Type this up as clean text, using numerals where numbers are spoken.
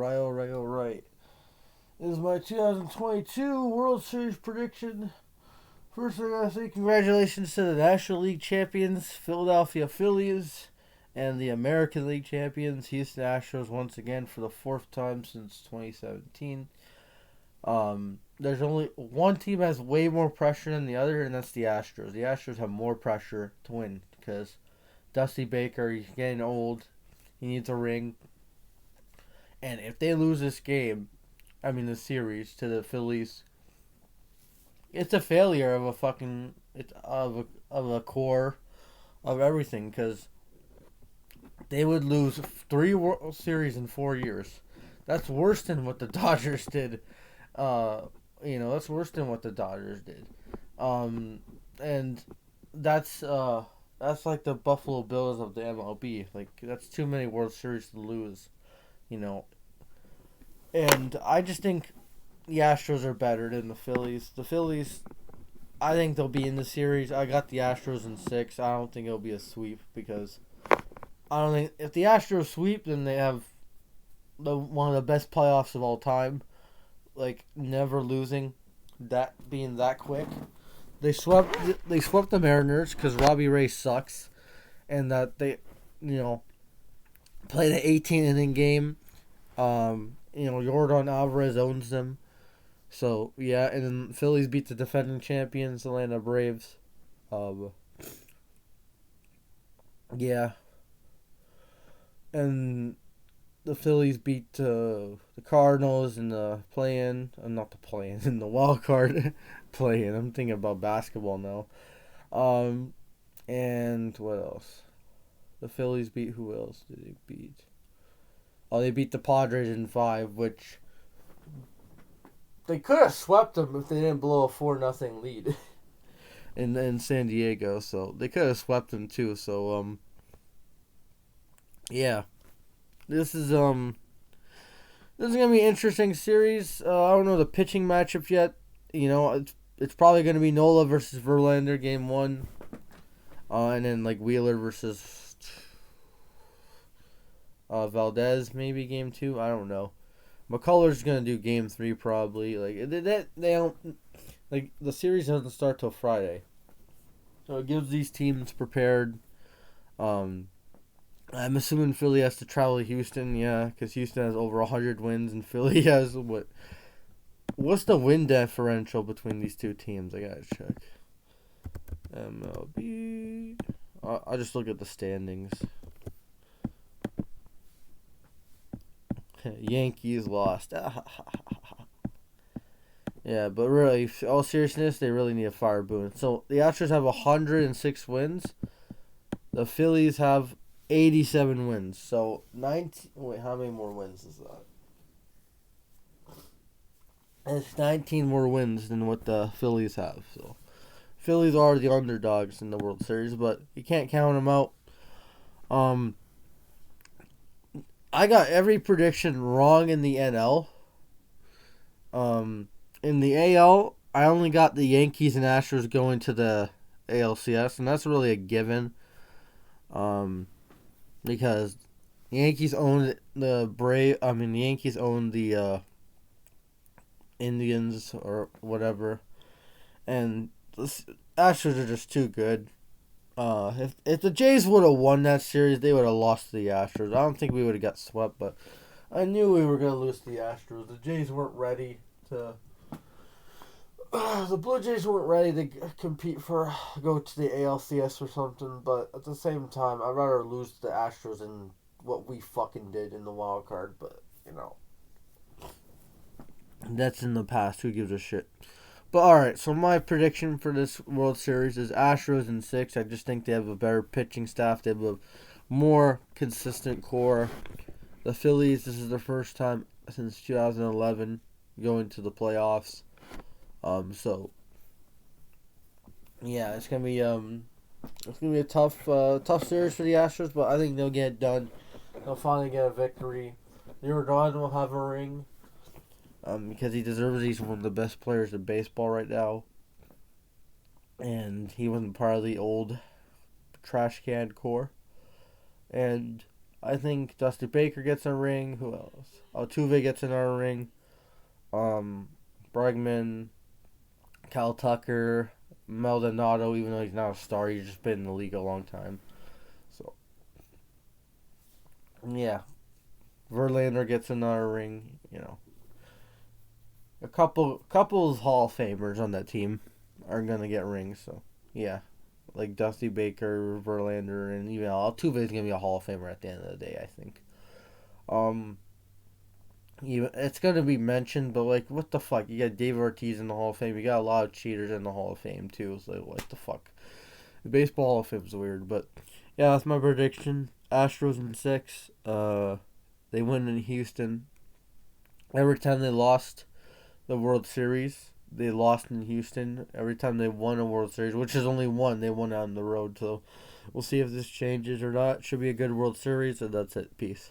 Alright. This is my 2022 World Series prediction. First, I gotta say congratulations to the National League champions, Philadelphia Phillies, and the American League champions, Houston Astros, once again for the fourth time since 2017. There's only one team that has way more pressure than the other, and that's the Astros. The Astros have more pressure to win because Dusty Baker, he's getting old. He needs a ring. And if they lose this the series to the Phillies, it's a failure of a core of everything, because they would lose 3 World Series in 4 years. That's worse than what the Dodgers did. That's worse than what the Dodgers did. And that's like the Buffalo Bills of the MLB. Like, that's too many World Series to lose, And I just think the Astros are better than the Phillies. The Phillies, I think they'll be in the series. I got the Astros in 6. I don't think it'll be a sweep, because I don't think if the Astros sweep, then they have one of the best playoffs of all time. Like, never losing, that being that quick. They swept the Mariners because Robbie Ray sucks, and that they, played an 18-inning game. Yordan Alvarez owns them. So, yeah, and then Phillies beat the defending champions, Atlanta Braves. Yeah. And the Phillies beat the Cardinals in the play-in. Not the play-in, in the wild card play-in. I'm thinking about basketball now. And what else? The Phillies beat, who else did they beat? Oh, they beat the Padres in 5, which they could have swept them if they didn't blow a 4-0 lead in San Diego. So they could have swept them too. So yeah, this is gonna be an interesting series. I don't know the pitching matchup yet. It's probably gonna be Nola versus Verlander game 1, and then like Wheeler versus Valdez maybe game 2. I don't know. McCullers gonna do game 3 probably. Like they don't, like, the series doesn't start till Friday, so it gives these teams prepared. I'm assuming Philly has to travel to Houston, yeah, because Houston has over 100 wins and Philly has what's the win differential between these two teams? I gotta check. MLB. I'll just look at the standings. Yankees lost. Yeah, but really, all seriousness, they really need a fire Boone. So the Astros have 106 wins. The Phillies have 87 wins. So 19. Wait, how many more wins is that? It's 19 more wins than what the Phillies have. So Phillies are the underdogs in the World Series, but you can't count them out. I got every prediction wrong in the NL. In the AL, I only got the Yankees and Astros going to the ALCS, and that's really a given. Because the Yankees own the Yankees own the Indians or whatever, and the Astros are just too good. If the Jays would have won that series, they would have lost to the Astros. I don't think we would have got swept, but I knew we were going to lose to the Astros. The Jays weren't ready to... the Blue Jays weren't ready to compete go to the ALCS or something, but at the same time, I'd rather lose to the Astros than what we fucking did in the wild card, but, that's in the past. Who gives a shit? But alright, so my prediction for this World Series is Astros in 6. I just think they have a better pitching staff. They have a more consistent core. The Phillies, this is their first time since 2011 going to the playoffs. So yeah, it's gonna be a tough series for the Astros, but I think they'll get it done. They'll finally get a victory. Yordan will have a ring. Because he deserves it. He's one of the best players in baseball right now. And he wasn't part of the old trash can core. And I think Dusty Baker gets a ring. Who else? Altuve gets another ring. Bregman, Cal Tucker, Maldonado, even though he's not a star, he's just been in the league a long time. So, yeah. Verlander gets another ring. A couple of Hall of Famers on that team are gonna get rings. So, yeah. Like Dusty Baker, Verlander, and even Altuve is gonna be a Hall of Famer at the end of the day, I think. Um, it's gonna be mentioned, but like, what the fuck? You got David Ortiz in the Hall of Fame. You got a lot of cheaters in the Hall of Fame too. It's like, what the fuck? The Baseball Hall of Fame is weird, but yeah, that's my prediction. Astros in 6. They win in Houston. Every time they lost the World Series, they lost in Houston. Every time they won a World Series, which is only one, they won on the road. So we'll see if this changes or not. Should be a good World Series, and that's it. Peace.